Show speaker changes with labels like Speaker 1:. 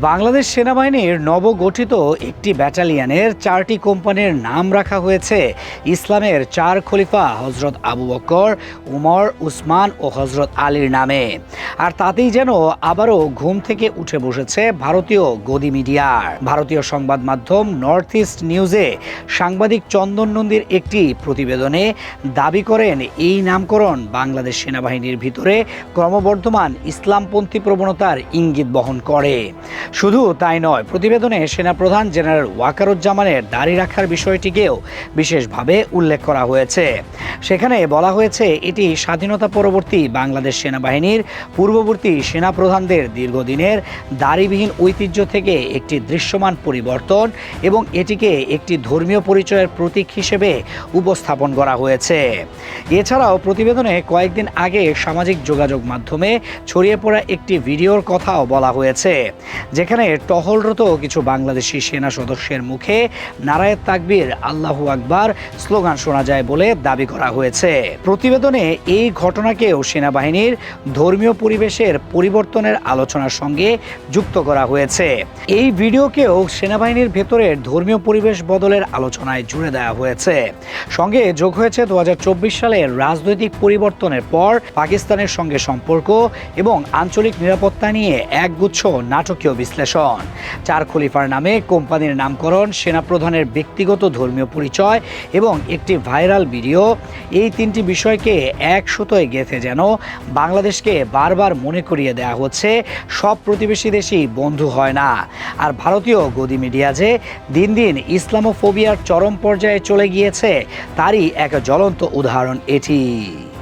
Speaker 1: বাংলাদেশ সেনাবাহিনীর নবগঠিত একটি ব্যাটালিয়নের 4টি কোম্পানির নাম রাখা হয়েছে ইসলামের 4 খলিফা হজরত আবু বকর, উমর, উসমান ও হজরত আলীর নামে। আর তাতেই যেন আবারও ঘুম থেকে উঠে বসেছে ভারতীয় গদি মিডিয়ার। ভারতীয় সংবাদ মাধ্যম নর্থ ইস্ট নিউজে সাংবাদিক চন্দন নন্দীর একটি প্রতিবেদনে দাবি করেন এই নামকরণ বাংলাদেশ সেনাবাহিনীর ভিতরে ক্রমবর্ধমান ইসলামপন্থী প্রবণতার ইঙ্গিত বহন করে। শুধু তাই নয়, প্রতিবেদনে সেনাপ্রধান জেনারেল ওয়াকারুজ্জামানের দাড়ি রাখার বিষয়টিকেও বিশেষভাবে উল্লেখ করা হয়েছে। সেখানে বলা হয়েছে এটি স্বাধীনতা পরবর্তী বাংলাদেশ সেনাবাহিনীর পূর্ববর্তী সেনাপ্রধানদের দীর্ঘদিনের দাড়িবিহীন ঐতিহ্য থেকে একটি দৃশ্যমান পরিবর্তন এবং এটিকে একটি ধর্মীয় পরিচয়ের প্রতীক হিসেবে উপস্থাপন করা হয়েছে। এছাড়াও প্রতিবেদনে কয়েকদিন আগে সামাজিক যোগাযোগ মাধ্যমে ছড়িয়ে পড়া একটি ভিডিওর কথাও বলা হয়েছে, যেখানে টহলরত কিছু বাংলাদেশি সেনা সদস্যের মুখে নারায়ে তাকবীর, আল্লাহু আকবার স্লোগান শোনা যায় বলে দাবি করা হয়েছে। প্রতিবেদনে এই ঘটনাকেও সেনাবাহিনীর ধর্মীয় পরিবেশের পরিবর্তনের আলোচনার সঙ্গে যুক্ত করা হয়েছে। এই ভিডিওকেও সেনাবাহিনীর ভেতরের ধর্মীয় পরিবেশ বদলের আলোচনায় জুড়ে দেওয়া হয়েছে। সঙ্গে যোগ হয়েছে 2024 সালের রাজনৈতিক পরিবর্তনের পর পাকিস্তানের সঙ্গে সম্পর্ক এবং আঞ্চলিক নিরাপত্তা নিয়ে একগুচ্ছ নাটকীয় বিশ্লেষণ। 4 খলিফার নামে কোম্পানির নামকরণ, সেনাপ্রধানের ব্যক্তিগত ধর্মীয় পরিচয় এবং একটি ভাইরাল ভিডিও, এই 3টি বিষয়কে এক সুতোয় গেঁথে যেন বাংলাদেশকে বারবার মনে করিয়ে দেওয়া হচ্ছে সব প্রতিবেশী দেশই বন্ধু হয় না। আর ভারতীয় গদি মিডিয়া যে দিন দিন ইসলামোফোবিয়ার চরম পর্যায়ে চলে গিয়েছে তারই এক জ্বলন্ত উদাহরণ এটি।